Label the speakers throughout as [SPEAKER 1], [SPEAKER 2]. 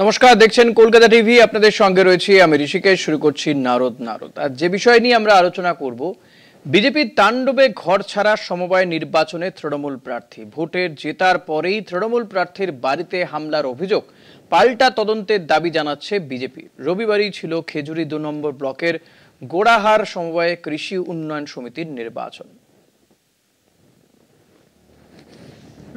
[SPEAKER 1] নমস্কার, দেখছেন কলকাতা টিভি। আপনাদের সঙ্গে রয়েছি আমি ঋষিকেশ। শুরু করছি নারদ। আর যে বিষয় নিয়ে আমরা আলোচনা করব, বিজেপির তাণ্ডবে ঘর ছাড়া সমবায় নির্বাচনে তৃণমূল প্রার্থী। ভোটের জেতার পরেই তৃণমূল প্রার্থীর বাড়িতে হামলার অভিযোগ, পাল্টা তদন্তের দাবি জানাচ্ছে বিজেপি। রবিবারই ছিল খেজুরি ২ নম্বর ব্লকের গোড়াহার সমবায় কৃষি উন্নয়ন সমিতির নির্বাচন।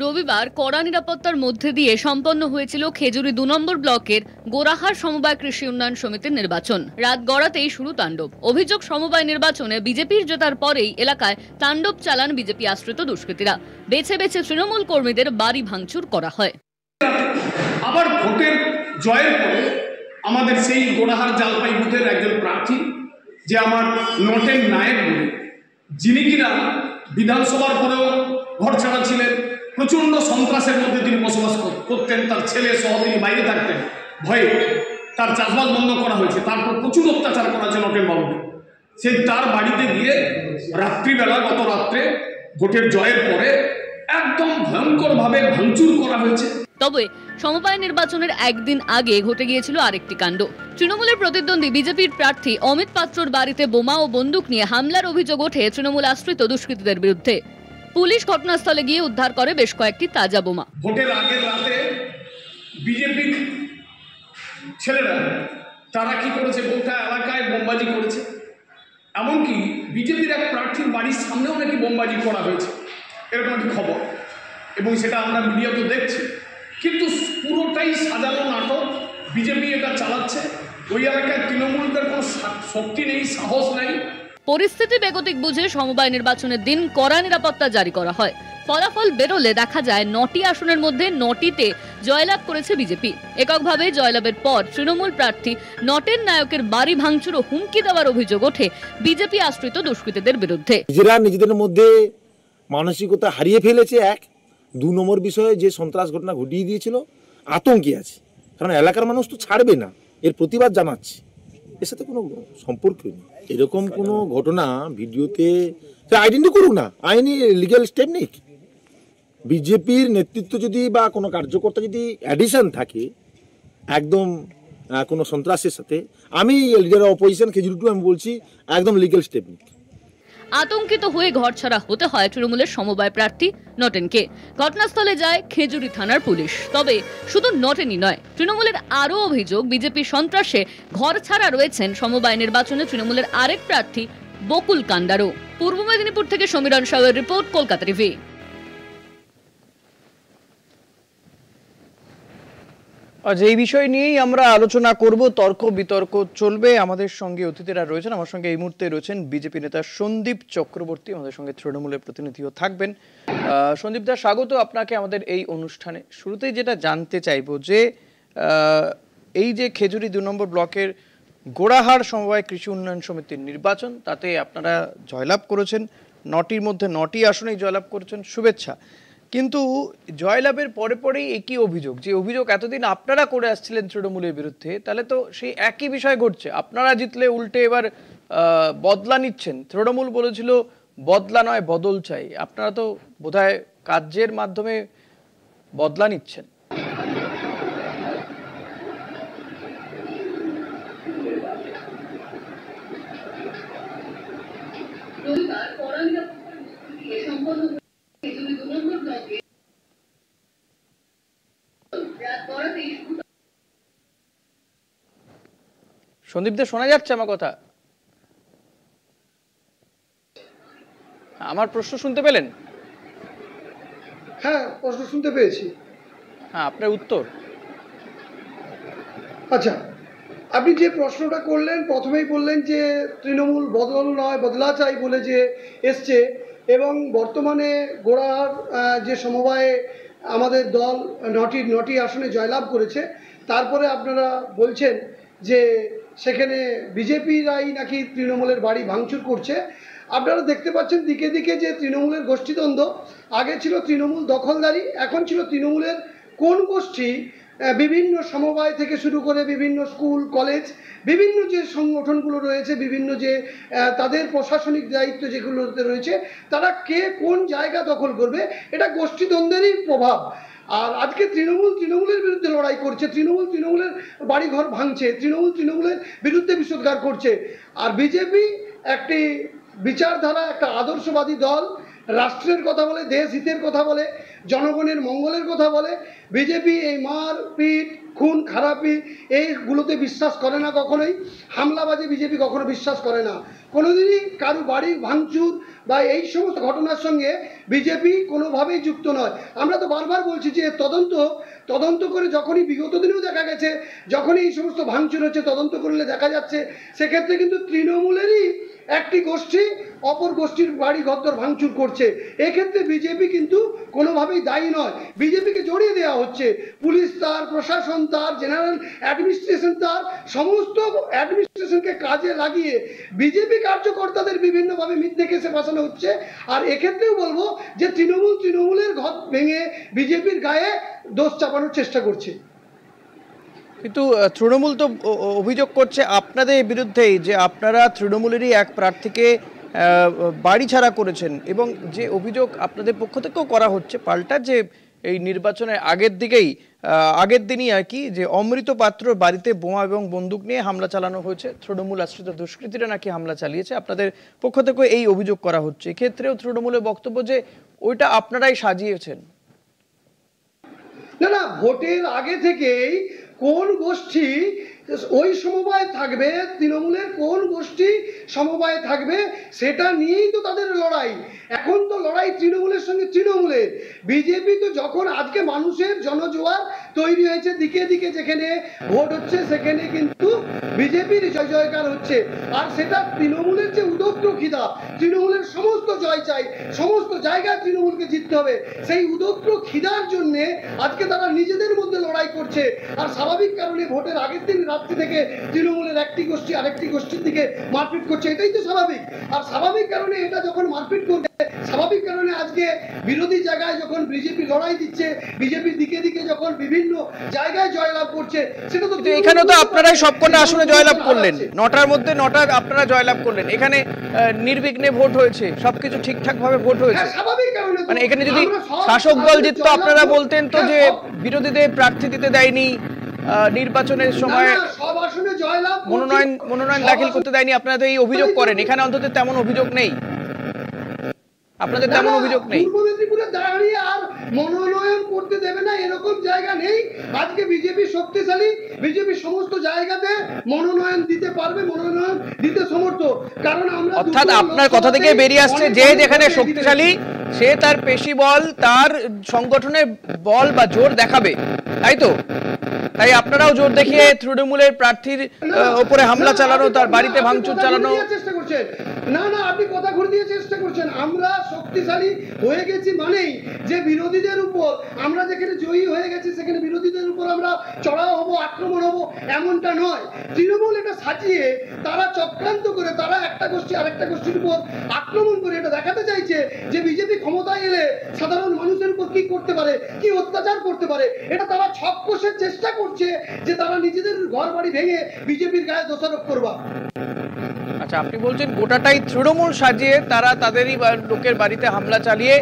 [SPEAKER 2] রবিবার কড়া নিরাপত্তার মধ্যে দিয়ে সম্পন্ন হয়েছিল খেজুরি ২ নম্বর ব্লকের গোড়াহার সমবায় কৃষি উন্নয়ন সমিতির নির্বাচন। রাত গড়াতেই শুরু তাণ্ডব। অভিযোগ, সমবায় নির্বাচনে বিজেপির জেতার পরেই এলাকায় তাণ্ডব চালান বিজেপি আশ্রিত দুষ্কৃতীরা। বেছে বেছে তৃণমূল কর্মীদের বাড়ি ভাঙচুর করা হয়।
[SPEAKER 3] আবার ভোটের জয়ের পরে আমাদের সেই গোড়াহার জালপাই বুথের একজন প্রার্থী, যে আমার নটের নায়ক বলে, যিনি কিনা বিধানসভার পরেও ঘর ছাড়া ছিলেন, প্রচণ্ড সন্ত্রাসের মধ্যে তিনি বসবাস করতেন, তার ছেলে সহ তিনি বাইরে থাকতেন ভয়ে, তার চাষবাস বন্ধ করা হয়েছে, তারপর প্রচুর অত্যাচার করা হয়েছে নটেন বাবুকে। সেই তার বাড়িতে গিয়ে রাত্রিবেলা, গত রাত্রে ভোটের জয়ের পরে একদম ভয়ঙ্করভাবে ভাঙচুর করা হয়েছে।
[SPEAKER 2] তবে সমবায় নির্বাচনের একদিন আগে ঘটে গিয়েছিল আরেকটি কাণ্ড। তৃণমূলের প্রতিদ্বন্দ্বী বিজেপির প্রার্থী অমিত পাত্রর বাড়িতে বোমা ও বন্দুক নিয়ে হামলার অভিযোগ ওঠে তৃণমূল আশ্রিত দুষ্কৃতীদের বিরুদ্ধে। পুলিশ ঘটনাস্থলে গিয়ে উদ্ধার করে বেশ কয়েকটি তাজা বোমা।
[SPEAKER 3] ভোটের আগের রাতে বিজেপির ছেলেরা তারা কি করেছে, গোটা এলাকায় বোমবাজি করেছে। এমনকি বিজেপির এক প্রার্থীর বাড়ির সামনেও নাকি বোমবাজি করা হয়েছে, এরকম একটি খবর, এবং সেটা আমরা মিডিয়াতে দেখছি। কিন্তু পুরোটাই সাজানো নাটক, বিজেপি এটা চালাচ্ছে। ওই এলাকায় তৃণমূলদের কোনো শক্তি নেই, সাহস নেই।
[SPEAKER 2] পরিস্থিতি বেগতিক বুঝে সমবায় নির্বাচনের দিন কড়া নিরাপত্তা জারি করা হয়। ফলাফল বেরোলে দেখা যায় ৯টি আসনের মধ্যে ৯টিতে জয়লাভ করেছে বিজেপি। এককভাবে জয়লাভের পর তৃণমূল প্রার্থী নটেন নায়কের বাড়ি ভাঙচুর ও হুমকি দেওয়ার অভিযোগ ওঠে বিজেপি আশ্রিত দুষ্কৃতীদের বিরুদ্ধে।
[SPEAKER 4] নিজেদের মধ্যে মানসিকতা হারিয়ে ফেলেছে। ২ নম্বর বিষয়ে যে সন্ত্রাস ঘটনা ঘটিয়ে দিয়েছিল, আতঙ্কে আছে, কারণ এলাকার মানুষ তো ছাড়বে না, এর প্রতিবাদ জানাচ্ছে। এর সাথে কোনো সম্পর্ক নেই। এরকম কোনো ঘটনা ভিডিওতে আইডেন্টি করুক না, আইনি লিগ্যাল স্টেপ নিক। বিজেপির নেতৃত্ব যদি বা কোনো কার্যকর্তা যদি অ্যাডিশন থাকে একদম কোনো সন্ত্রাসের সাথে, আমি লিডার অপোজিশন খেজুরি 2 আমি বলছি একদম লিগ্যাল স্টেপ নিক।
[SPEAKER 2] আতঙ্কিত হয়ে ঘরছাড়া হতে হয় তৃণমূলের সমবায় প্রার্থী নটেনকে। ঘটনাস্থলে যায় খেজুরি থানার পুলিশ। তবে শুধু নটেনই নয়, তৃণমূলের আরও অভিযোগ, বিজেপি সন্ত্রাসে ঘরছাড়া রয়েছেন সমবায় নির্বাচনে তৃণমূলের আরেক প্রার্থী বকুল কান্ডারও। পূর্ব মেদিনীপুর থেকে সমীরণ সাউয়ের রিপোর্ট, কলকাতা টিভি।
[SPEAKER 1] আজ এই বিষয় নিয়েই আমরা আলোচনা করব, তর্ক বিতর্ক চলবে। আমাদের সঙ্গে অতিথিরা রয়েছেন। আমার সঙ্গে এই মুহূর্তে রয়েছেন বিজেপি নেতা সন্দীপ চক্রবর্তী, আমাদের সঙ্গে তৃণমূলের প্রতিনিধিও থাকবেন। সন্দীপ দা, স্বাগত আপনাকে আমাদের এই অনুষ্ঠানে। শুরুতেই যেটা জানতে চাইবো যে এই যে খেজুরি ২ নম্বর ব্লকের গোড়াহার সমবায় কৃষি উন্নয়ন সমিতির নির্বাচন, তাতে আপনারা জয়লাভ করেছেন, ৯টির মধ্যে ৯টি আসনেই জয়লাভ করেছেন, শুভেচ্ছা। কিন্তু জয়লাভের পরে পরেই একই অভিযোগ, যে অভিযোগ এতদিন আপনারা করে আসছিলেন তৃণমূলের বিরুদ্ধে, তাহলে তো সেই একই বিষয় ঘটছে। আপনারা জিতলে উল্টে এবার বদলা নিচ্ছেন। তৃণমূল বলেছিল বদলা নয় বদল চাই, আপনারা তো বোধহয় কার্যের মাধ্যমে বদলা নিচ্ছেন। সন্দীপ দা, শোনা যাচ্ছে আমার কথা? আমার প্রশ্ন শুনতে পেলেন?
[SPEAKER 5] হ্যাঁ, প্রশ্ন শুনতে পেয়েছি।
[SPEAKER 1] হ্যাঁ, আপনার উত্তর।
[SPEAKER 5] আচ্ছা, আপনি যে প্রশ্নটা করলেন, প্রথমেই বললেন যে তৃণমূল বদল নয় বদলা চাই বলে যে এসছে, এবং বর্তমানে গোড়াহার যে সমবায়ে আমাদের দল ৯টি আসনে জয়লাভ করেছে, তারপরে আপনারা বলছেন যে সেখানে বিজেপিরাই নাকি তৃণমূলের বাড়ি ভাঙচুর করছে। আপনারা দেখতে পাচ্ছেন দিকে দিকে যে তৃণমূলের গোষ্ঠীদ্বন্দ্ব। আগে ছিল তৃণমূল দখলদারি, এখন ছিল তৃণমূলের কোন গোষ্ঠী বিভিন্ন সমবায় থেকে শুরু করে বিভিন্ন স্কুল কলেজ, বিভিন্ন যে সংগঠনগুলো রয়েছে, বিভিন্ন যে তাদের প্রশাসনিক দায়িত্ব যেগুলোতে রয়েছে, তারা কে কোন জায়গা দখল করবে, এটা গোষ্ঠীদ্বন্দ্বেরই প্রভাব। আর আজকে তৃণমূলের বিরুদ্ধে লড়াই করছে, তৃণমূলের বাড়িঘর ভাঙছে, তৃণমূলের বিরুদ্ধে বিষোদ্গার করছে। আর বিজেপি একটি বিচারধারা, একটা আদর্শবাদী দল, রাষ্ট্রের কথা বলে, দেশ হিতের কথা বলে, জনগণের মঙ্গলের কথা বলে। বিজেপি এই মার পিট খুন খারাপি এইগুলোতে বিশ্বাস করে না কখনোই। হামলাবাজি বিজেপি কখনো বিশ্বাস করে না, কোনোদিনই কারো বাড়ি ভাঙচুর বা এই সমস্ত ঘটনার সঙ্গে বিজেপি কোনোভাবেই যুক্ত নয়। আমরা তো বারবার বলছি যে তদন্ত করে যখনই বিগত দিনেও দেখা গেছে, যখনই এই সমস্ত ভাঙচুর হচ্ছে তদন্ত করলে দেখা যাচ্ছে সেক্ষেত্রে কিন্তু তৃণমূলেরই একটি গোষ্ঠী অপর গোষ্ঠীর বাড়ি ঘরদর ভাঙচুর করছে। এক্ষেত্রে বিজেপি কিন্তু কোনোভাবেই দায়ী নয়, বিজেপিকে জড়িয়ে দেওয়া হচ্ছে। পুলিশ তার, প্রশাসন তার, জেনারেল অ্যাডমিনিস্ট্রেশন তার, সমস্ত অ্যাডমিনিস্ট্রেশনকে কাজে লাগিয়ে বিজেপি কার্যকর্তাদের বিভিন্নভাবে মিথ্যে কেসে ফাঁসানো হচ্ছে। আর এক্ষেত্রেও বলবো যে তৃণমূলের ঘর ভেঙে বিজেপির গায়ে দোষ চাপানোর চেষ্টা করছে।
[SPEAKER 1] কিন্তু তৃণমূল তো অভিযোগ করছে আপনাদের বিরুদ্ধেই যে আপনারা তৃণমূলেরই এক প্রার্থীকে বাড়ি ছাড়া করেছেন, এবং যে অভিযোগ আপনাদের পক্ষ থেকেও করা হচ্ছে পাল্টা, যে এই নির্বাচনের আগের দিনই আর কি, যে অমৃত পাত্র বাড়িতে বোমা এবং বন্দুক নিয়ে হামলা চালানো হয়েছে, তৃণমূল আশ্রিত দুষ্কৃতীরা নাকি হামলা চালিয়েছে, আপনাদের পক্ষ থেকে এই অভিযোগ করা হচ্ছে। এক্ষেত্রেও তৃণমূলের বক্তব্য যে ওইটা আপনারাই সাজিয়েছেন।
[SPEAKER 5] না, ভোটের আগে থেকেই কোন গোষ্ঠী ওই সমবায় থাকবে, তৃণমূলের কোন গোষ্ঠী সমবায় থাকবে সেটা নিয়েই তো তাদের লড়াই। এখন তো লড়াই তৃণমূলের সঙ্গে তৃণমূলের। বিজেপি তো যখন আজকে মানুষের জনজোয়ার তৈরি হয়েছে, দিকে দিকে যেখানে ভোট হচ্ছে সেখানে কিন্তু বিজেপির জয় জয়কার হচ্ছে। আর সেটা তৃণমূলের যে উদগ্র খিদা, তৃণমূলের সমস্ত জয় চাই, সমস্ত জায়গায় তৃণমূলকে জিততে হবে, সেই উদগ্র খিদার জন্যে আজকে তারা নিজেদের মধ্যে লড়াই করছে। আর স্বাভাবিক কারণে ভোটের আগের দিন রাত্রি থেকে তৃণমূলের একটি গোষ্ঠী আরেকটি গোষ্ঠীর দিকে মারপিট করছে, এটাই তো স্বাভাবিক। আর স্বাভাবিক কারণে এটা যখন মারপিট করবে, স্বাভাবিক কারণে আজকে বিরোধী জায়গায় যখন বিজেপি লড়াই দিচ্ছে, বিজেপির দিকে দিকে যখন বিভিন্ন জায়গায় জয়লাভ করছে, সেটা তো
[SPEAKER 1] এখানে তো আপনারাই সবকটা আসনে জয়লাভ করলেন, 9টার মধ্যে 9টা আপনারা জয়লাভ করলেন। এখানে নির্বিঘ্নে ভোট হয়েছে, সবকিছু ঠিকঠাক ভাবে ভোট হয়েছে।
[SPEAKER 5] স্বাভাবিক কারণে
[SPEAKER 1] মানে এখানে যদি শাসক দল জিততো আপনারা বলতেন তো যে বিরোধীদের প্রার্থী দিতে দেয়নি, নির্বাচনের সময় মনোনয়ন দাখিল করতে দেয়নি, আপনারা তো এই অভিযোগ করেন। এখানে অন্তত তেমন অভিযোগ নেই, আপনাদের তেমন অভিযোগ নেই।
[SPEAKER 5] পূর্ব মেদিনীপুরে দাঁড়িয়ে আর মনোনয়ন করতে দেবে না এরকম জায়গা নেই। আজকে বিজেপি শক্তিশালী, বিজেপি সমস্ত জায়গাতে মনোনয়ন দিতে পারবে, মনোনয়ন দিতে সমর্থ। কারণ আমরা,
[SPEAKER 1] অর্থাৎ আপনার কথা থেকে বেরিয়ে আসছে যে যেখানে শক্তিশালী সে তার পেশি বল, তার সংগঠনের বল বা জোর দেখাবে, তাই তো? তাই আপনারাও জোর দেখিয়ে তৃণমূলের প্রার্থীর উপরে হামলা চালানো, তার বাড়িতে ভাঙচুর চালানো
[SPEAKER 5] চেষ্টা করছেন। না, আপনি কথা ঘুরে দিয়ে চেষ্টা করছেন। আমরা শক্তিশালী হয়ে গেছি মানেই যে বিরোধীদের উপর, আমরা যেখানে জয়ী হয়ে গেছি সেখানে বিরোধীদের উপর আমরা চড়াও হবো, আক্রমণ হবো, এমনটা নয়। তৃণমূল এটা সাজিয়ে তারা চক্রান্ত করে, তারা একটা গোষ্ঠী আরেকটা গোষ্ঠীর উপর আক্রমণ করে এটা দেখাতে চাইছে যে বিজেপি ক্ষমতায় এলে সাধারণ মানুষের উপর কি করতে পারে, কি অত্যাচার করতে পারে। এটা তারা ছক কষে চেষ্টা করছে যে তারা নিজেদের ঘর বাড়ি ভেঙে বিজেপির গায়ে দোষারোপ করবা।
[SPEAKER 1] আচ্ছা, আপনি বলছেন গোটাটাই তৃণমূল সাজিয়ে তারা তাদেরই লোকের বাড়িতে হামলা চালিয়ে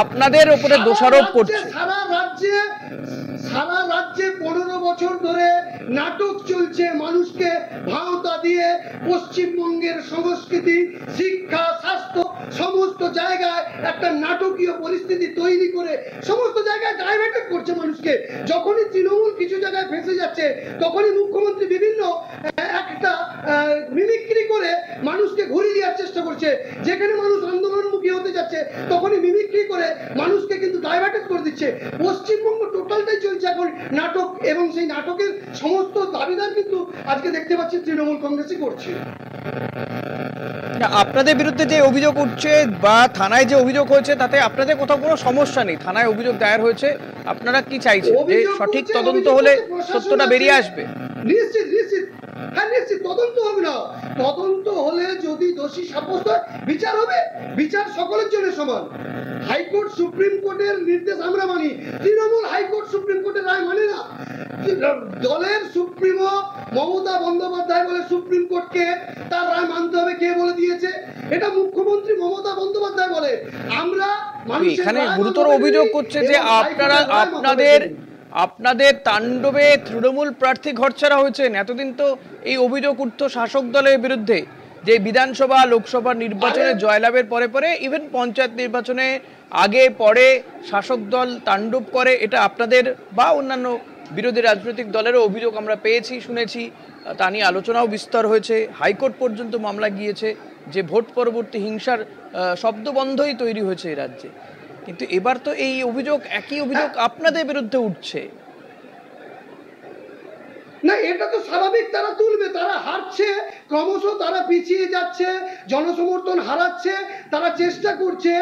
[SPEAKER 1] আপনাদের উপরে দোষারোপ করছে।
[SPEAKER 5] সারা রাজ্যে 15 বছর ধরে নাটক চলছে, মানুষকে ভাওতা দিয়ে পশ্চিমবঙ্গের সংস্কৃতি, শিক্ষা, স্বাস্থ্য সমস্ত জায়গায় একটা নাটকীয় পরিস্থিতি তৈরি করে সমস্ত জায়গায় ডাইভার্টেড করছে মানুষকে। যখনই তৃণমূল কিছু জায়গায় ফেঁসে যাচ্ছে তখনই মুখ্যমন্ত্রী বিভিন্ন একটা মিমিক্রি করে মানুষকে ঘুরিয়ে দেওয়ার চেষ্টা করছে। যেখানে মানুষ আন্দোলনমুখী হতে যাচ্ছে তখনই মিমিক্রি করে মানুষকে কিন্তু ডাইভার্টেড করে দিচ্ছে। পশ্চিমবঙ্গ টোটালটাই চলছে এখন নাটক, এবং সেই নাটকের সমস্ত দাবিদার কিন্তু আজকে দেখতে পাচ্ছি তৃণমূল কংগ্রেসই করছে।
[SPEAKER 1] আপনাদের বিরুদ্ধে যে অভিযোগ উঠছে বা থানায় যে অভিযোগ হয়েছে তাতে আপনাদের কোথাও কোনো সমস্যা নেই, থানায় অভিযোগ দায়ের হয়েছে, আপনারা কি চাইছেন যে সঠিক তদন্ত হলে সত্যটা বেরিয়ে আসবে?
[SPEAKER 5] নিশ্চিত নিশ্চিত, হ্যাঁ নিশ্চিত তদন্ত হবে না, তদন্ত হলে যদি দোষী সাব্যস্ত হয় বিচার হবে, বিচার সকলের জন্য সমান। হাইকোর্ট সুপ্রিম কোর্টের নির্দেশ আমরা মানি, তৃণমূল হাইকোর্ট সুপ্রিম কোর্টের রায় মানে না। দলের সুপ্রিমো মমতা বন্দ্যোপাধ্যায় বলে সুপ্রিম কোর্টকে তার রায় মানতে হবে, কে বলে দিয়েছে? এটা মুখ্যমন্ত্রী মমতা বন্দ্যোপাধ্যায় বলে। আমরা
[SPEAKER 1] এখানে গুরুতর অভিযোগ করছে যে আপনাদের তাণ্ডবে তৃণমূল প্রার্থী ঘরছাড়া হয়েছেন। এতদিন তো এই অভিযোগ উঠত শাসক দলের বিরুদ্ধে যে বিধানসভা লোকসভা নির্বাচনে জয়লাভের পরে পরে ইভেন পঞ্চায়েত নির্বাচনে আগে পরে শাসক দল তাণ্ডব করে, এটা আপনাদের বা অন্যান্য বিরোধী রাজনৈতিক দলেরও অভিযোগ আমরা পেয়েছি, শুনেছি, তা নিয়ে আলোচনাও বিস্তর হয়েছে, হাইকোর্ট পর্যন্ত মামলা গিয়েছে যে ভোট পরবর্তী হিংসার শব্দবন্ধই তৈরি হয়েছে এই রাজ্যে। কিন্তু এবার তো এই অভিযোগ, একই অভিযোগ আপনাদের বিরুদ্ধে উঠছে।
[SPEAKER 5] না এটা তো স্বাভাবিক, তারা তুলবে, তারা হারছে, ক্রমশ তারা পিছিয়ে যাচ্ছে, জনসমর্থন হারাচ্ছে, তারা চেষ্টা করছে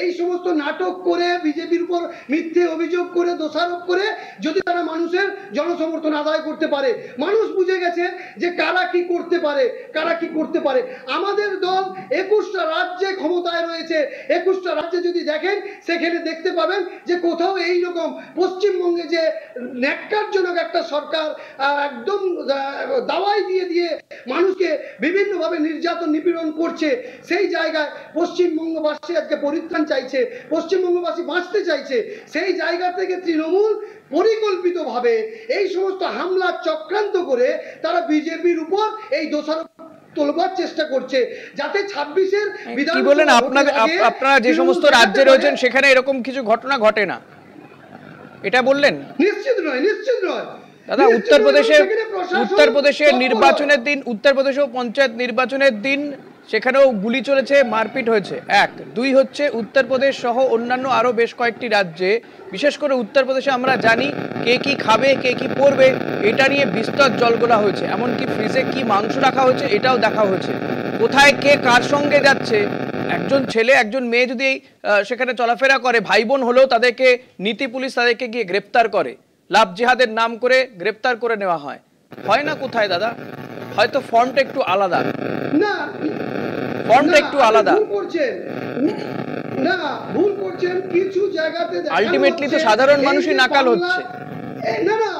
[SPEAKER 5] এই সমস্ত নাটক করে বিজেপির উপর মিথ্যে অভিযোগ করে দোষারোপ করে যদি তারা মানুষের জনসমর্থন আদায় করতে পারে। মানুষ বুঝে গেছে যে কারা কি করতে পারে, কারা কি করতে পারে। আমাদের দল 21টা রাজ্যে ক্ষমতায় রয়েছে, 21টা রাজ্যে যদি দেখেন সেখানে দেখতে পাবেন যে কোথাও এই রকম পশ্চিমবঙ্গে যে ন্যাক্কারজনক একটা সরকার একদম দাওয়াই দিয়ে দিয়ে মানুষকে বিভিন্নভাবে নির্যাতন নিপীড়ন করছে, সেই জায়গায় পশ্চিমবঙ্গবাসী আজকে পরিত্রাণ চাইছে, পশ্চিমবঙ্গবাসী বাঁচতে চাইছে। সেই জায়গা থেকে তৃণমূল পরিকল্পিতভাবে এই সমস্ত হামলা চক্রান্ত করে তারা বিজেপির উপর এই দোষারোপ তোলবার চেষ্টা করছে, যাতে 26-এর
[SPEAKER 1] বিধান কি বলেন আপনারা যে সমস্ত রাজ্যে রয়েছেন সেখানে এরকম কিছু ঘটনা ঘটে না, এটা বললেন?
[SPEAKER 5] নিশ্চিত নয়, নিশ্চিত নয়
[SPEAKER 1] দাদা। উত্তরপ্রদেশের নির্বাচনের দিন, উত্তরপ্রদেশেও পঞ্চায়েত নির্বাচনের দিন সেখানেও গুলি চলেছে, মারপিট হয়েছে। 1, 2 হচ্ছে উত্তরপ্রদেশ সহ অন্যান্য আরো বেশ কয়েকটি রাজ্যে, বিশেষ করে উত্তরপ্রদেশে আমরা জানি কে কি খাবে কে কি পরবে এটা নিয়ে বিস্তর জলগোলা হয়েছে, এমনকি ফ্রিজে কি মাংস রাখা হয়েছে এটাও দেখা হয়েছে। কোথায় কে কার সঙ্গে যাচ্ছে, একজন ছেলে একজন মেয়ে যদি সেখানে চলাফেরা করে, ভাই বোন হলেও তাদেরকে নীতি পুলিশ তাদেরকে গিয়ে গ্রেপ্তার করে, লাভ জিহাদের নাম করে গ্রেপ্তার করে নেওয়া হয়। হয় না কোথায় দাদা? হয়তো ফন্টটা একটু আলাদা,
[SPEAKER 5] না
[SPEAKER 1] ফন্টটা একটু আলাদা।
[SPEAKER 5] না ভুল করছেন কিছু জায়গাতে।
[SPEAKER 1] আলটিমেটলি তো সাধারণ মানুষই নাকাল হচ্ছে।
[SPEAKER 5] না না,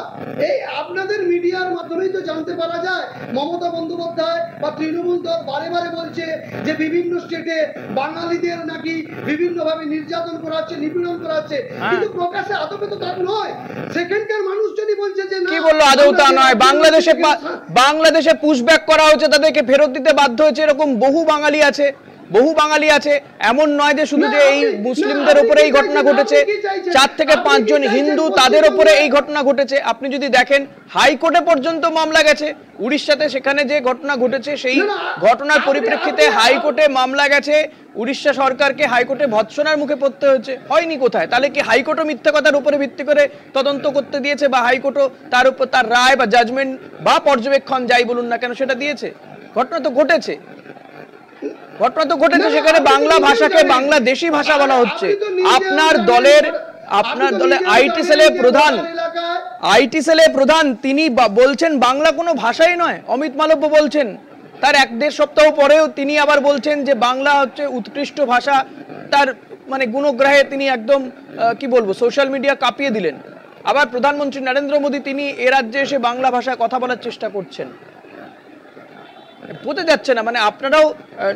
[SPEAKER 5] এই আপনাদের মিডিয়ার মাধ্যমেই তো জানতে পারা যায় মমতা বন্দ্যোপাধ্যায় বা তৃণমূল দল বারে বারে বলছে যে বিভিন্ন স্টেটে বাঙালিদের নাকি বিভিন্নভাবে নির্যাতন করা হচ্ছে, নিপীড়ন করা হচ্ছে, কিন্তু প্রকাশ্যে আদপে তো তা নয়। সেখানকার মানুষ যদি বলছে যে না,
[SPEAKER 1] কি বললো আদৌ তা নয়। বাংলাদেশে পুশব্যাক করা হচ্ছে, তাদেরকে ফেরত দিতে বাধ্য হয়েছে, এরকম বহু বাঙালি আছে, বহু বাঙালি আছে। এমন নয় যে শুধু যে এই মুসলিমদের উপরে এই ঘটনা ঘটেছে, 4 থেকে 5 জন হিন্দু তাদের উপরে এই ঘটনা ঘটেছে। আপনি যদি দেখেন হাইকোর্টে পর্যন্ত মামলা গেছে, উড়িষ্যাতে সেখানে যে ঘটনা ঘটেছে সেই ঘটনার পরিপ্রেক্ষিতে হাইকোর্টে মামলা গেছে, উড়িষ্যা সরকারকে হাইকোর্টে ভৎসনার মুখে পড়তে হয়েছে। হয়নি কোথায়? তাহলে কি হাইকোর্টও মিথ্যা কথার উপরে ভিত্তি করে তদন্ত করতে দিয়েছে, বা হাইকোর্টও তার উপর তার রায় বা জাজমেন্ট বা পর্যবেক্ষণ যাই বলুন না কেন সেটা দিয়েছে? ঘটনা তো ঘটেছে, ঘটনা তো ঘটেছে। সেখানে বাংলা ভাষাকে বাংলাদেশি ভাষা বলা হচ্ছে। আপনার দলের আইটি সেলের প্রধান তিনি বলছেন বাংলা কোনো ভাষাই নয়। অমিত মালব্য বলছেন, তার 1-1.5 সপ্তাহ পরেও তিনি আবার বলছেন যে বাংলা হচ্ছে উৎকৃষ্ট ভাষা। তার মানে গুণগ্রাহে তিনি একদম কি বলবো সোশ্যাল মিডিয়া কাঁপিয়ে দিলেন। আবার প্রধানমন্ত্রী নরেন্দ্র মোদী তিনি এ রাজ্যে এসে বাংলা ভাষায় কথা বলার চেষ্টা করছেন। বোঝা যাচ্ছে না, মানে আপনারাও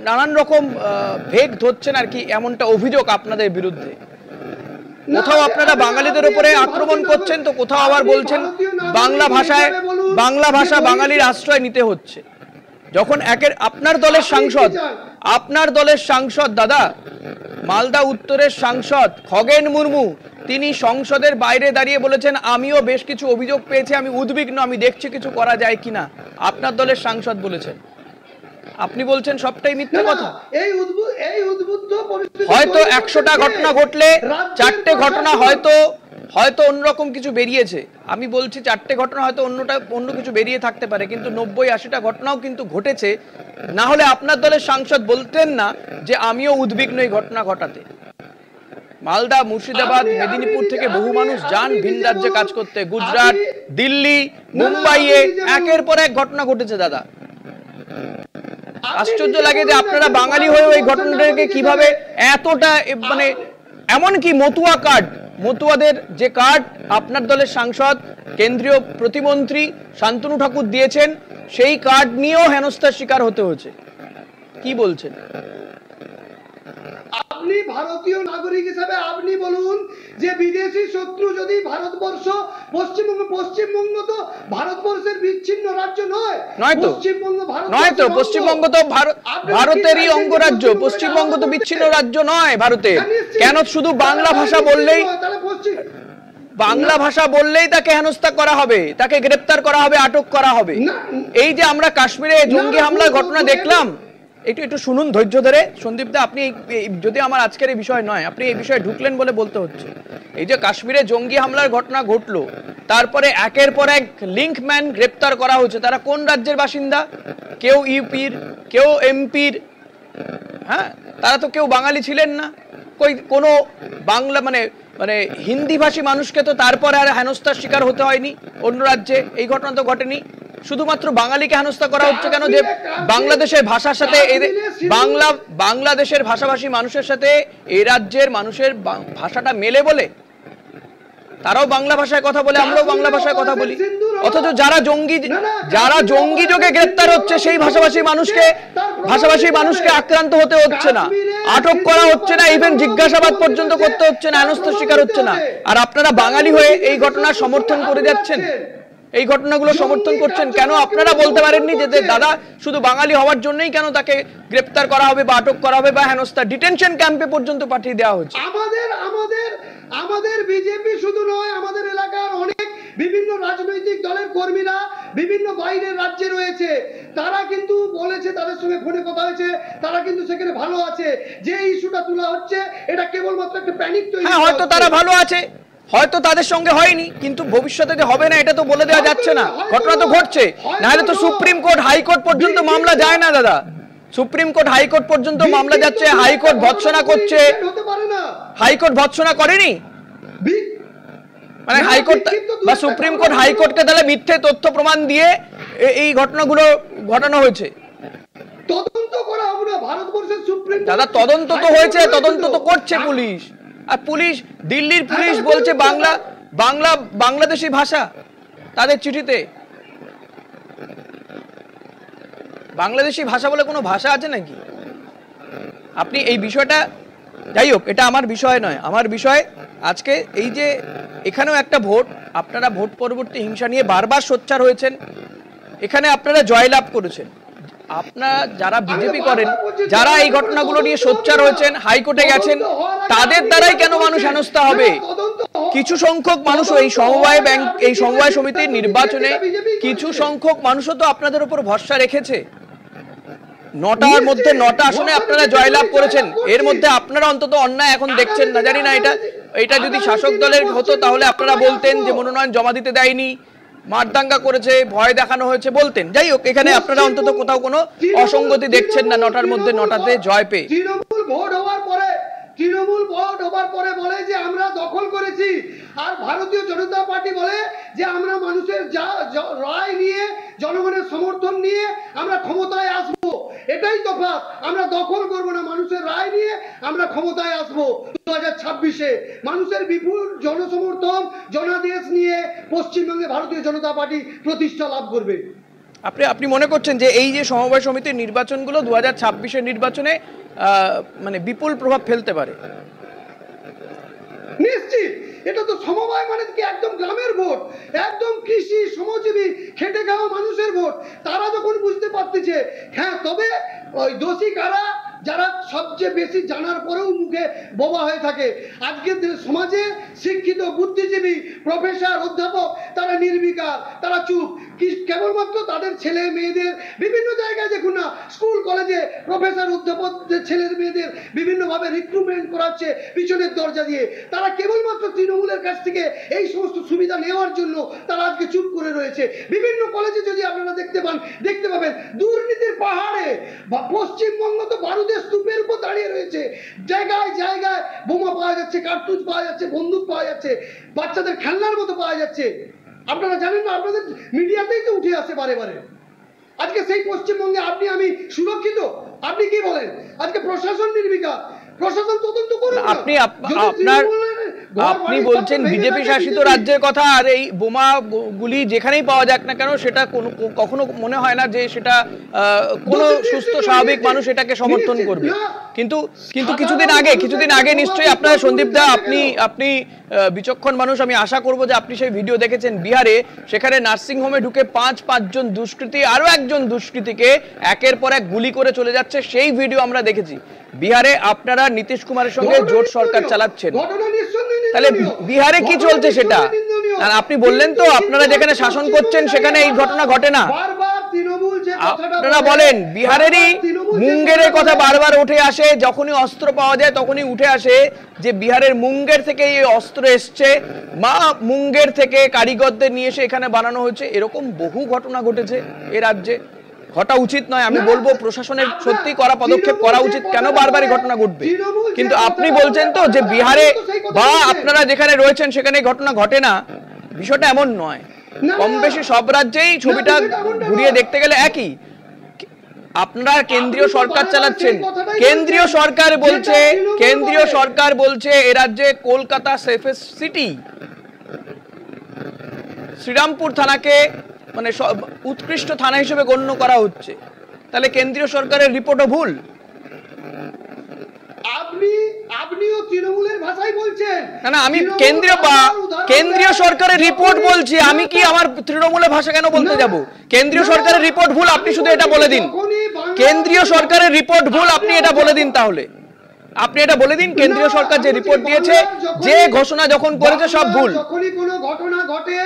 [SPEAKER 1] নানান রকম ভেগ ধরছেন আর কি, এমনটা অভিযোগ আপনাদের বিরুদ্ধে। কোথাও আপনারা বাঙালিদের উপরে আক্রমণ করছেন, তো কোথাও আবার বলছেন বাংলা ভাষা বাঙালির আশ্রয় নিতে হচ্ছে। যখন আপনার দলের সাংসদ দাদা, মালদা উত্তরের সাংসদ খগেন মুর্মু, তিনি সংসদের বাইরে দাঁড়িয়ে বলেছেন আমিও বেশ কিছু অভিযোগ পেয়েছি, আমি উদ্বিগ্ন, আমি দেখছি কিছু করা যায় কিনা। আপনার দলের সাংসদ বলেছেন, আপনি বলছেন সবটাই মিথ্যা কথা। হয়তো 100টা ঘটনা ঘটলে 4টে ঘটনা হয়তো অন্যরকম কিছু বেরিয়েছে। আমি বলছি 4টে ঘটনা হয়তো অন্য কিছু বেরিয়ে থাকতে পারে, কিন্তু 90-80টা ঘটনাও কিন্তু ঘটেছে। না হলে আপনার দলের সাংসদ বলতেন না যে আমিও উদ্বিগ্ন এই ঘটনা ঘটাতে। মালদা, মুর্শিদাবাদ, মেদিনীপুর থেকে বহু মানুষ যান ভিন রাজ্যে কাজ করতে, গুজরাট, দিল্লি, মুম্বাইয়ে একের পর এক ঘটনা ঘটেছে দাদা। আশ্চর্য লাগে যে আপনারা বাঙালি হয়ে এই ঘটনাটাকে কিভাবে এতটা মানে এমনকি মতুয়া কার্ড, মতুয়াদের যে কার্ড আপনার দলের সাংসদ কেন্দ্রীয় প্রতিমন্ত্রী শান্তনু ঠাকুর দিয়েছেন, সেই কার্ড নিয়েও হেনস্থার শিকার হতে হয়েছে। কি বলছেন?
[SPEAKER 5] আপনি ভারতীয় নাগরিক হিসেবে আপনি বলুন যে বিদেশি শত্রু যদি ভারতবর্ষ, পশ্চিমবঙ্গ তো ভারতবর্ষের বিচ্ছিন্ন রাজ্য নয়,
[SPEAKER 1] নয় তো, নয় তো, পশ্চিমবঙ্গ তো ভারতেরই অঙ্গরাজ্য। পশ্চিমবঙ্গ তো বিচ্ছিন্ন রাজ্য নয় ভারতের। কেন শুধু বাংলা ভাষা বললেই, বাংলা ভাষা বললেই তাকে হেনস্থা করা হবে, তাকে গ্রেপ্তার করা হবে, আটক করা হবে? এই যে আমরা কাশ্মীরে জঙ্গি হামলার ঘটনা দেখলাম, একটু শুনুন ধৈর্য ধরে। সন্দীপ দা, আপনি যদি আমার আজকের এই বিষয় নয়, আপনি এই বিষয়ে ঢুকলেন বলে বলতে হচ্ছে। এই যে কাশ্মীরে জঙ্গি হামলার ঘটনা ঘটলো, তারপরে একের পর এক লিঙ্কম্যান গ্রেপ্তার করা হচ্ছে। তারা কোন রাজ্যের বাসিন্দা? কেউ ইউপির, কেউ এমপির। হ্যাঁ, তারা তো কেউ বাঙালি ছিলেন না। কোনো বাংলা মানে হিন্দিভাষী মানুষকে তো তারপরে আর হেনস্থার শিকার হতে হয়নি অন্য রাজ্যে। এই ঘটনা তো ঘটেনি। শুধুমাত্র বাঙালিকে হেনস্থা করা হচ্ছে কেন? যে বাংলাদেশের ভাষার সাথে বাংলাদেশের ভাষাভাষী মানুষের সাথে এই রাজ্যের মানুষের ভাষাটা মেলে বলে তারাও বাংলা ভাষায় কথা বলে, আমরাও বাংলা ভাষায় কথা বলি। অথচ যারা জঙ্গি যোগে গ্রেপ্তার হচ্ছে, সেই ভাষাভাষী মানুষকে আক্রান্ত হতে হচ্ছে না, আটক করা হচ্ছে না, ইভেন জিজ্ঞাসাবাদ পর্যন্ত করতে হচ্ছে না, হেনস্থার শিকার হচ্ছে না। আর আপনারা বাঙালি হয়ে এই ঘটনার সমর্থন করে যাচ্ছেন, এই ঘটনাগুলো সমর্থন করছেন কেন? আপনারা বলতে পারেননি যে দাদা শুধু বাঙালি হওয়ার জন্যই কেন তাকে গ্রেপ্তার করা হবে বা আটক করা হবে বা হেনস্থা ডিটেনশন ক্যাম্পে পর্যন্ত পাঠিয়ে দেওয়া হচ্ছে?
[SPEAKER 5] আমাদের বিজেপি শুধু নয়, আমাদের এলাকার অনেক বিভিন্ন রাজনৈতিক দলের কর্মীরা বিভিন্ন বাইরের রাজ্যে রয়েছে। তারা কিন্তু বলেছে, তাদের সঙ্গে ফোনে কথা হয়েছে, তারা কিন্তু সেখানে ভালো আছে। যে ইস্যুটা তোলা হচ্ছে এটা কেবলমাত্র একটা প্যানিক তৈরি।
[SPEAKER 1] হ্যাঁ, হয়তো তারা ভালো আছে, হয়তো তাদের সঙ্গে হয়নি, কিন্তু ভবিষ্যতে যে হবে না এটা তো বলে দেওয়া যাচ্ছে না। ঘটনা তো ঘটছে, নাহলে তো সুপ্রিম কোর্ট, হাইকোর্ট পর্যন্ত মামলা যায় না দাদা। সুপ্রিম কোর্ট, হাইকোর্ট পর্যন্ত মামলা যাচ্ছে। হাইকোর্ট ভৎসনা করছে, হাইকোর্ট ভৎসনা করেনি মানে হাইকোর্ট বা সুপ্রিম কোর্ট হাইকোর্টকে তাহলে মিথ্যে তথ্য প্রমাণ দিয়ে এই ঘটনাগুলো ঘটানো হয়েছে।
[SPEAKER 5] তদন্ত করা হবে না ভারতবর্ষের সুপ্রিম কোর্ট?
[SPEAKER 1] দাদা তদন্ত তো হয়েছে, তদন্ত তো করছে পুলিশ। আর পুলিশ, দিল্লির পুলিশ বলছে বাংলাদেশি ভাষা তাদের চিঠিতে। বাংলাদেশি ভাষা বলে কোনো ভাষা আছে নাকি? আপনি এই বিষয়টা, যাই হোক, এটা আমার বিষয় নয়। আমার বিষয় আজকে এই যে এখানেও একটা ভোট, আপনারা ভোট পরবর্তী হিংসা নিয়ে বারবার সোচ্চার হয়েছেন, এখানে আপনারা জয়লাভ করেছেন। আপনারা যারা বিজেপি করেন, যারা এই ঘটনাগুলো নিয়ে সোচ্চার হয়েছেন, হাইকোর্টে গেছেন, তাদের দ্বারাই কেন মানুষ হেনস্থা হবে? কিছু সংখ্যক মানুষ এই সমবায় সমিতির নির্বাচনে কিছু সংখ্যক মানুষও তো আপনাদের উপর ভরসা রেখেছে। 9টার মধ্যে 9টা আসনে আপনারা জয়লাভ করেছেন। এর মধ্যে আপনারা অন্তত অন্যায় এখন দেখছেন না, জানি না এটা যদি শাসক দলের হতো তাহলে আপনারা বলতেন যে মনোনয়ন জমা দিতে দেয়নি, মারদাঙ্গা করেছে, ভয় দেখানো হয়েছে বলতেন। যাই হোক, এখানে আপনারা অন্তত কোথাও কোনো অসঙ্গতি দেখছেন না 9টার মধ্যে 9টাতে জয় পেয়ে।
[SPEAKER 5] তৃণমূল ভোট হওয়ার পরে বলে যে আমরা দখল করেছি, আর ভারতীয় জনতা পার্টি বলে যে আমরা মানুষের রায় নিয়ে, জনগণের সমর্থন নিয়ে আমরা ক্ষমতায় আসবো। এটাই তফাৎ। আমরা দখল করব না, মানুষের রায় নিয়ে আমরা ক্ষমতায় আসবো 2026-এ। মানুষের বিপুল জনসমর্থন, জনাদেশ নিয়ে পশ্চিমবঙ্গে ভারতীয় জনতা পার্টি প্রতিষ্ঠা লাভ করবে।
[SPEAKER 1] আপনি মনে করছেন যে এই যে সমবায় সমিতির নির্বাচনগুলো 2026-এর নির্বাচনে মানে বিপুল প্রভাব ফেলতে পারে?
[SPEAKER 5] নিশ্চিত। এটা তো সমবায় মানে কি একদম গ্রামের ভোট, একদম কৃষি শ্রমজীবী খেটে খাওয়া মানুষের ভোট। তারা যখন বুঝতে পারতেছে, হ্যাঁ, তবে ওই দোষী কারা, যারা সবচেয়ে বেশি জানার পরেও মুখে বোবা হয়ে থাকে। আজকের সমাজে শিক্ষিত বুদ্ধিজীবী প্রফেসর অধ্যাপক তারা নির্বিকার, তারা চুপ। কেবলমাত্র তাদের ছেলে মেয়েদের বিভিন্ন জায়গায় দেখুন না, স্কুল কলেজে প্রফেসর অধ্যাপকদের ছেলের মেয়েদের বিভিন্নভাবে রিক্রুটমেন্ট করাচ্ছে পিছনের দরজা দিয়ে। তারা কেবলমাত্র তৃণমূলের কাছ থেকে এই সমস্ত সুবিধা নেওয়ার জন্য তারা আজকে চুপ করে রয়েছে। বিভিন্ন কলেজে যদি আপনারা দেখতে পাবেন দুর্নীতির পাহাড়ে। পশ্চিমবঙ্গ তো বারুদের ভারতের স্তূপের উপর দাঁড়িয়ে রয়েছে, জায়গায় জায়গায় বোমা পাওয়া যাচ্ছে, কার্তুজ পাওয়া যাচ্ছে, বন্দুক পাওয়া যাচ্ছে, বাচ্চাদের খেলনার মতো পাওয়া যাচ্ছে। আপনারা জানেন না, আপনাদের মিডিয়াতেই তো উঠে আসে বারে বারে। আজকে সেই পশ্চিমবঙ্গে আপনি আমি সুরক্ষিত? আপনি কি বলেন? আজকে প্রশাসন নির্বিকার, প্রশাসন তদন্ত করুন।
[SPEAKER 1] আপনি বলছেন বিজেপি শাসিত রাজ্যের কথা, আর এই বোমা গুলি যেখানেই পাওয়া যাক না কেন সেটা কখনো মনে হয় না যে সেটা কোনো সুস্থ স্বাভাবিক মানুষ এটাকে সমর্থন করবে। কিন্তু কিছুদিন আগে নিশ্চয়ই আপনার সন্দীপ দা, আপনি বিচক্ষণ মানুষ, আমি আশা করব যে আপনি সেই ভিডিও দেখেছেন। বিহারে সেখানে নার্সিং হোমে ঢুকে পাঁচজন দুষ্কৃতী আরো একজন দুষ্কৃতীকে একের পর এক গুলি করে চলে যাচ্ছে, সেই ভিডিও আমরা দেখেছি। বিহারে আপনারা নীতিশ কুমারের সঙ্গে জোট সরকার চালাচ্ছেন, তাহলে বিহারে কি চলছে সেটা? আর আপনি বললেন তো আপনারা যেখানে শাসন করছেন সেখানে এই ঘটনা ঘটে না। আপনারা বলেন বিহারেরই মুঙ্গেরের কথা বারবার উঠে আসে, যখনই অস্ত্র পাওয়া যায় তখনই উঠে আসে যে বিহারের মুঙ্গের থেকে এই অস্ত্র এসছে, মা মুঙ্গের থেকে কারিগরদের নিয়ে এসে এখানে বানানো হয়েছে। এরকম বহু ঘটনা ঘটেছে এ রাজ্যে, ঘটা উচিত নয়। আমি বলবো প্রশাসনের সত্যি করা পদক্ষেপ করা উচিত, কেন বারবার ঘটনা ঘটবে? কিন্তু আপনি বলছেন তো যে বিহারে বা আপনারা যেখানে রয়েছেন সেখানে ঘটনা ঘটে না, বিষয়টা এমন নয়। কম বেশি সব রাজ্যেই ছবিটা ঘুরিয়ে দেখতে গেলে একই। আপনারা কেন্দ্রীয় সরকার চালাচ্ছেন, কেন্দ্রীয় সরকার বলছে এ রাজ্যে কলকাতা সেফেস্ট সিটি, শ্রীরামপুর থানাকে মানে উৎকৃষ্ট থানা হিসেবে গণ্য করা হচ্ছে, তাহলে কেন্দ্রীয় সরকারের রিপোর্টও ভুল।
[SPEAKER 5] আপনিও তৃণমূলের ভাষায় বলছেন।
[SPEAKER 1] না, আমি কেন্দ্রীয় সরকারের রিপোর্ট বলছি, আমি কি আমার তৃণমূলের ভাষা কেন বলতে যাব? কেন্দ্রীয় সরকারের রিপোর্ট ভুল, আপনি শুধু এটা বলে দিন কেন্দ্রীয় সরকারের রিপোর্ট ভুল, আপনি এটা বলে দিন। তাহলে আপনি এটা বলে দিন কেন্দ্রীয় সরকার যে রিপোর্ট দিয়েছে, যে ঘোষণা যখন করেছে সব ভুল।
[SPEAKER 5] যখনই কোনো ঘটনা ঘটে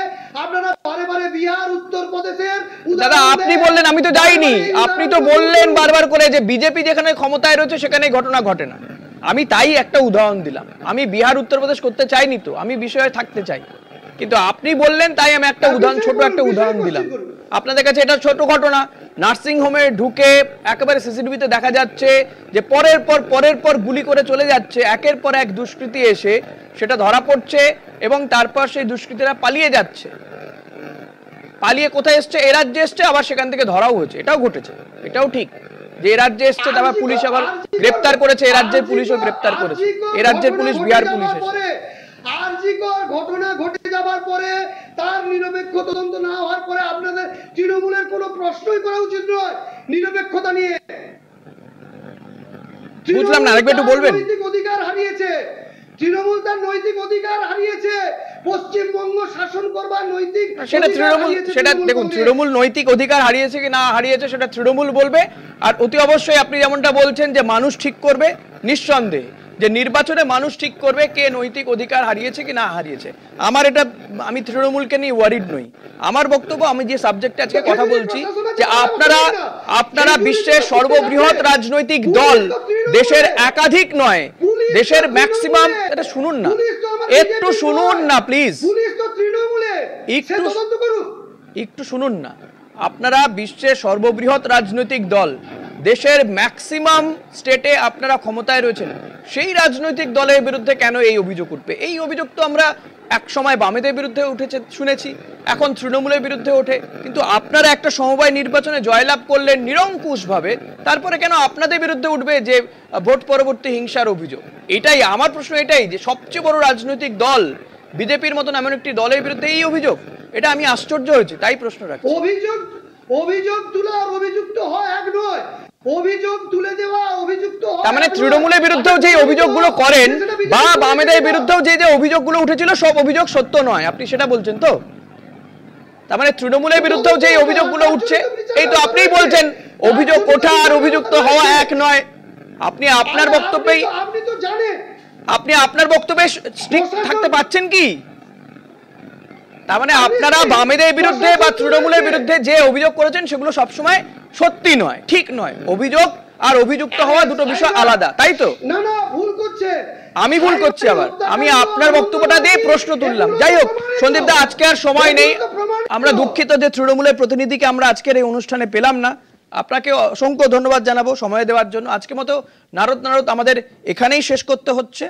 [SPEAKER 5] আপনারা বারে বিহার, উত্তরপ্রদেশের।
[SPEAKER 1] দাদা আপনি বললেন, আমি তো যাইনি, আপনি তো বললেন বারবার করে যে বিজেপি যেখানে ক্ষমতায় রয়েছে সেখানে ঘটনা ঘটে না। আমি তাই একটা উদাহরণ দিলাম, আমি বিহার উত্তরপ্রদেশ করতে চাইনি তো, আমি বিষয়ে থাকতে চাই। কিন্তু আপনি বললেন তাই আমি একটা ছোট একটা উদাহরণ দিলাম। আপনাদের কাছে এটা ছোট ঘটনা, নার্সিং হোমে ঢুকে একেবারে সিসিটিভিতে দেখা যাচ্ছে যে পরের পর গুলি করে চলে যাচ্ছে, একের পর এক দুষ্কৃতী এসে সেটা ধরা পড়ছে এবং তারপর সেই দুষ্কৃতীরা পালিয়ে যাচ্ছে। পালিয়ে কোথায় এসছে? এ রাজ্যে এসছে, আবার সেখান থেকে ধরাও হয়েছে, এটাও ঘটেছে। এটাও ঠিক যে এ রাজ্যে এসছে, তারপর পুলিশ আবার গ্রেপ্তার করেছে, এ রাজ্যের পুলিশও গ্রেপ্তার করেছে, এ রাজ্যের পুলিশ বিহার পুলিশ এসে।
[SPEAKER 5] আরজিকর ঘটনা ঘটে যাবার পরে তার নিরপেক্ষ তদন্ত না হওয়ার পরে আপনাদের তৃণমূলের কোনো প্রশ্নই করা উচিত নয় নিরপেক্ষতা নিয়ে।
[SPEAKER 1] বুঝলাম না, আরেকবার একটু বলবেন।
[SPEAKER 5] নৈতিক অধিকার হারিয়েছে তৃণমূল, তার নৈতিক অধিকার হারিয়েছে, পশ্চিমবঙ্গ শাসন করবার নৈতিক
[SPEAKER 1] সেটা তৃণমূল, সেটা দেখুন তৃণমূল নৈতিক অধিকার হারিয়েছে কি না হারিয়েছে সেটা তৃণমূল বলবে। আর অতি অবশ্যই আপনি যেমনটা বলছেন যে মানুষ ঠিক করবে, নিঃসন্দেহে যে নির্বাচনে মানুষ ঠিক করবে কে নৈতিক অধিকার হারিয়েছে কি না হারিয়েছে। আমার এটা, আমি তৃণমূলকে নিয়ে ওয়ারিড নই। আমার বক্তব্য, আমি যে সাবজেক্টে আজকে কথা বলছি যে আপনারা বিশ্বের সর্ববৃহৎ রাজনৈতিক দল, দেশের একাধিক নয়, দেশের ম্যাক্সিমাম, এটা শুনুন না, একটু শুনুন না প্লিজ, একটু শুনুন না। আপনারা বিশ্বের সর্ববৃহৎ রাজনৈতিক দল, দেশের ম্যাক্সিমাম স্টেটে আপনারা ক্ষমতায় রয়েছেন, সেই রাজনৈতিক দলের বিরুদ্ধে কেন এই অভিযোগ উঠবে? এই অভিযোগ তো আমরা এক সময় বামেদের বিরুদ্ধে উঠেছে শুনেছি, এখন তৃণমূলের বিরুদ্ধে ওঠে। কিন্তু আপনারা একটা সমবায় নির্বাচনে জয়লাভ করলেন নিরঙ্কুশভাবে, তারপরে কেন আপনাদের বিরুদ্ধে উঠবে যে ভোট পরবর্তী হিংসার অভিযোগ? এটাই আমার প্রশ্ন, এটাই যে সবচেয়ে বড় রাজনৈতিক দল বিজেপির মতন এমন একটি দলের বিরুদ্ধে এই অভিযোগ, এটা আমি আশ্চর্য হয়েছি, তাই প্রশ্ন রাখছি।
[SPEAKER 5] অভিযোগ তোলা আর অভিযুক্ত হয় এক নয়, অভিযোগ তুলে দেওয়া অভিযুক্ত হয়।
[SPEAKER 1] তার মানে তৃণমূলের বিরুদ্ধেও যে অভিযোগগুলো করেন বা বামেদের বিরুদ্ধেও যে অভিযোগগুলো উঠেছিল সব অভিযোগ সত্য নয়, আপনি সেটা বলছেন তো? তার মানে তৃণমূলের বিরুদ্ধেও যে অভিযোগগুলো উঠছে, এই তো আপনিই বলছেন অভিযোগ ওঠা আর অভিযুক্ত হওয়া এক নয়। আপনি আপনার বক্তব্যেই, আপনি আপনার বক্তব্যে স্ট্রিক্ট থাকতে পারছেন কি? তার মানে আপনারা বামেদের বিরুদ্ধে বা তৃণমূলের বিরুদ্ধে যে অভিযোগ করেছেন সেগুলো সবসময় সত্যি নয়, ঠিক নয়। অভিযোগ আর অভিযুক্ত হওয়া দুটো বিষয় আলাদা, তাই তো?
[SPEAKER 5] না না, ভুল করছে।
[SPEAKER 1] আমি ভুল করছি? আবার আমি আপনার বক্তব্যটা দিয়ে প্রশ্ন তুললাম। যাই হোক সন্দীপ দা, আজকে আর সময় নেই, আমরা দুঃখিত যে তৃণমূলের প্রতিনিধিকে আমরা আজকের এই অনুষ্ঠানে পেলাম না। আপনাকে অসংখ্য ধন্যবাদ জানাবো সময় দেওয়ার জন্য। আজকের মতো নারদ আমাদের এখানেই শেষ করতে হচ্ছে।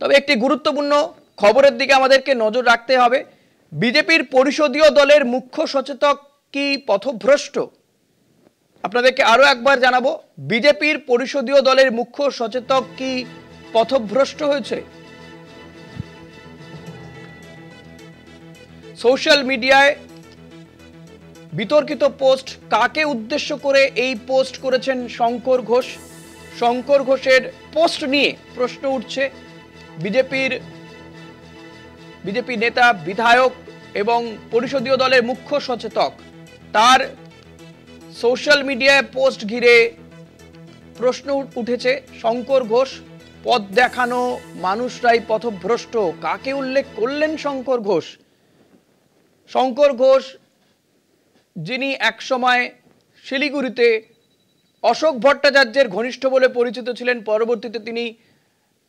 [SPEAKER 1] তবে একটি গুরুত্বপূর্ণ খবরের দিকে আমাদেরকে নজর রাখতে হবে। বিজেপির পরিষদীয় দলের মুখ্য সচেতক কি পথভ্রষ্ট? আপনাদেরকে আরো একবার জানাবো, বিজেপির পরিষদীয় দলের মুখ্য সচেতক কি পথভ্রষ্ট হয়েছে? সোশ্যাল মিডিয়ায় বিতর্কিত পোস্ট, কাকে উদ্দেশ্য করে এই পোস্ট করেছেন শঙ্কর ঘোষ? শঙ্কর ঘোষের পোস্ট নিয়ে প্রশ্ন উঠছে। বিজেপি নেতা, বিধায়ক এবং পরিষদীয় দলের মুখ্য সচেতক, তার সোশ্যাল মিডিয়ায় পোস্ট ঘিরে প্রশ্ন উঠেছে। শঙ্কর ঘোষ, পথ দেখানো মানুষরাই পথভ্রষ্ট, কাকে উল্লেখ করলেন শঙ্কর ঘোষ? শঙ্কর ঘোষ, যিনি একসময় শিলিগুড়িতে অশোক ভট্টাচার্যের ঘনিষ্ঠ বলে পরিচিত ছিলেন, পরবর্তীতে তিনি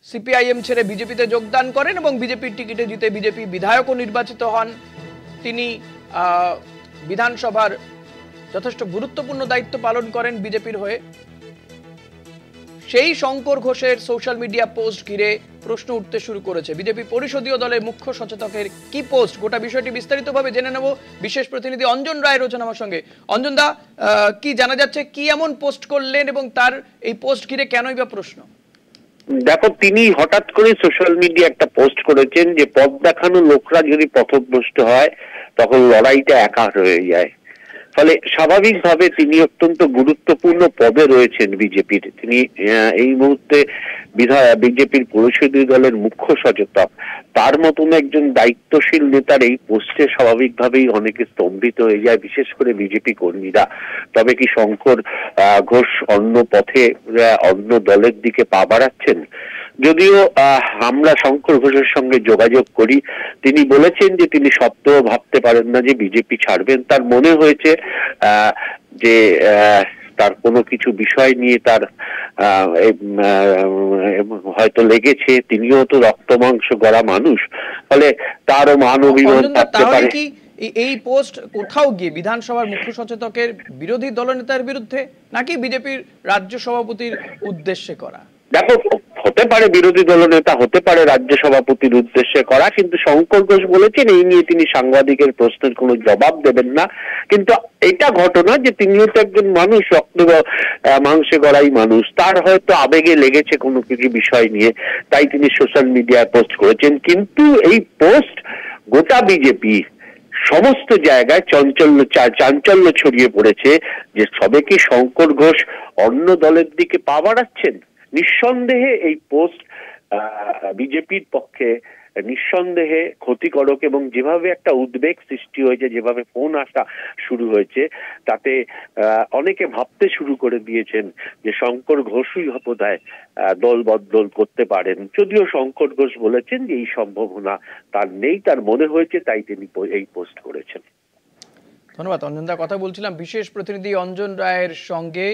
[SPEAKER 1] সিপিআইএম ছেড়ে বিজেপিতে যোগদান করেন এবং বিজেপির টিকিটে জিতে বিজেপি বিধায়কও নির্বাচিত হন। তিনি বিধানসভার যথেষ্ট গুরুত্বপূর্ণ দায়িত্ব পালন করেন বিজেপির হয়ে। সেই শঙ্কর ঘোষের সোশ্যাল মিডিয়া পোস্ট ঘিরে প্রশ্ন উঠতে শুরু করেছে। বিজেপি পরিষদীয় দলের মুখ্য সচেতকের কি পোস্ট, গোটা বিষয়টি বিস্তারিতভাবে জেনে নেব। বিশেষ প্রতিনিধি অঞ্জন রায় রয়েছেন আমার সঙ্গে। অঞ্জন দা, কি জানা যাচ্ছে, কি এমন পোস্ট করলেন এবং তার এই পোস্ট ঘিরে কেনই বা প্রশ্ন?
[SPEAKER 6] দেখো, তিনি হঠাৎ করে সোশ্যাল মিডিয়া একটা পোস্ট করেছেন যে পথ দেখানো লোকরা যদি পথভ্রষ্ট হয় তখন লড়াইটা একা হয়ে যায়। ফলে স্বাভাবিকভাবে তিনি অত্যন্ত গুরুত্বপূর্ণ পদে রয়েছেন বিজেপির। তিনি এই মুহূর্তে বিজেপির পরিষদীয় দলের মুখ্য সচেতক। তার মতন একজন দায়িত্বশীল নেতার এই পোস্টে স্বাভাবিকভাবেই অনেকে স্তম্ভিত হয়ে যায়, বিশেষ করে বিজেপি কর্মীরা। তবে কি শঙ্কর ঘোষ অন্য পথে, অন্য দলের দিকে পা বাড়াচ্ছেন? যদিও আমরা শঙ্কর ঘোষের সঙ্গে যোগাযোগ করি, তিনি বলেছেন যে তিনি সত্ত্বেও ভাবতে পারেন না যে বিজেপি ছাড়বেন। তার মনে হয়েছে যে তার কোনো কিছু বিষয় নিয়ে তার হয়তো লেগেছে। তিনিও তো রক্ত মাংস গড়া মানুষ, ফলে তারও মান অভিমান থাকতে পারে।
[SPEAKER 1] এই পোস্ট কোথাও গিয়ে বিধানসভার মুখ্য সচেতকের বিরোধী দলনেতার বিরুদ্ধে, নাকি বিজেপির রাজ্য সভাপতির উদ্দেশ্যে করা?
[SPEAKER 6] দেখো, হতে পারে বিরোধী দলনেতা, হতে পারে রাজ্য সভাপতির উদ্দেশ্যে করা, কিন্তু শঙ্কর ঘোষ বলেছেন এই নিয়ে তিনি সাংবাদিকের প্রশ্নের কোনো জবাব দেবেন না। কিন্তু এটা ঘটনা যে তিনিও তো একজন মানুষ, রক্ত মাংসে গড়াই মানুষ। তার হয়তো আবেগে লেগেছে কোনো কিছু বিষয় নিয়ে, তাই তিনি সোশ্যাল মিডিয়ায় পোস্ট করেছেন। কিন্তু এই পোস্ট গোটা বিজেপি সমস্ত জায়গায় চাঞ্চল্য ছড়িয়ে পড়েছে যে সবে কি শঙ্কর ঘোষ অন্য দলের দিকে পা বাড়াচ্ছেন। নিঃসন্দেহে এই পোস্ট বিজেপির পক্ষে নিঃসন্দেহে ক্ষতিকারক, এবং যেভাবে একটা উদ্বেগ সৃষ্টি হয়েছে, যেভাবে ফোন আসা শুরু হয়েছে, তাতে অনেকে ভাবতে শুরু করে দিয়েছেন যে শঙ্কর ঘোষই বোধহয় দল বদল করতে পারেন। যদিও শঙ্কর ঘোষ বলেছেন যে এই সম্ভাবনা তার নেই, তার মনে হয়েছে, তাই তিনি এই পোস্ট করেছেন।
[SPEAKER 1] ধন্যবাদ অঞ্জন দা। কথা বলছিলাম বিশেষ প্রতিনিধি অঞ্জন রায়ের সঙ্গে।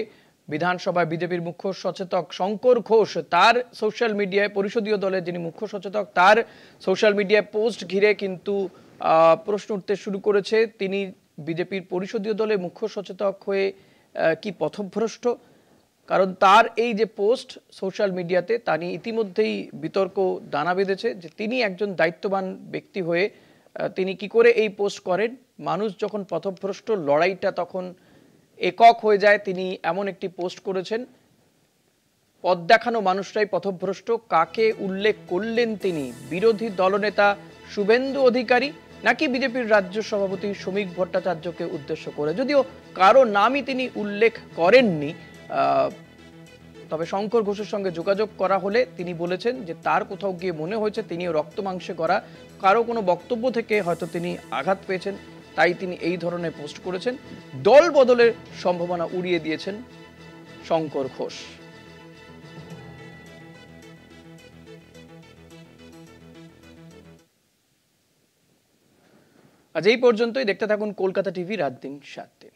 [SPEAKER 1] বিধানসভায় বিজেপির মুখ্য সচেতক শঙ্কর ঘোষ, তার সোশ্যাল মিডিয়ায়, পরিষদীয় দলের যিনি মুখ্য সচেতক, তার সোশ্যাল মিডিয়ায় পোস্ট ঘিরে কিন্তু প্রশ্ন উঠতে শুরু করেছে। তিনি বিজেপির পরিষদীয় দলের মুখ্য সচেতক হয়ে কি পথভ্রষ্ট? কারণ তার এই যে পোস্ট সোশ্যাল মিডিয়াতে, তা নিয়ে ইতিমধ্যেই বিতর্ক দানা বেঁধেছে যে তিনি একজন দায়িত্ববান ব্যক্তি হয়ে তিনি কি করে এই পোস্ট করেন। মানুষ যখন পথভ্রষ্ট, লড়াইটা তখন একক হয়ে যায়। তিনি এমন একটি পোস্ট করেছেন, পথ দেখানো মানুষরাই পথভ্রষ্ট, কাকে উল্লেখ করলেন তিনি? বিরোধী দলনেতা শুভেন্দু অধিকারী নাকি বিজেপির রাজ্য সভাপতি শ্রমিক ভট্টাচার্যকে উদ্দেশ্য করে? যদিও কারো নামই তিনি উল্লেখ করেননি, তবে শঙ্কর ঘোষের সঙ্গে যোগাযোগ করা হলে তিনি বলেছেন যে তার কোথাও গিয়ে মনে হয়েছে তিনিও রক্ত মাংসে গড়া, কারো কোনো বক্তব্য থেকে হয়তো তিনি আঘাত পেয়েছেন, তাই তিনি এই ধরনের পোস্ট করেছেন। দল বদলের সম্ভাবনা উড়িয়ে দিয়েছেন শঙ্কর ঘোষ। আজ এই পর্যন্তই। দেখতে থাকুন কলকাতা টিভি, রাত দিন 7 দিন।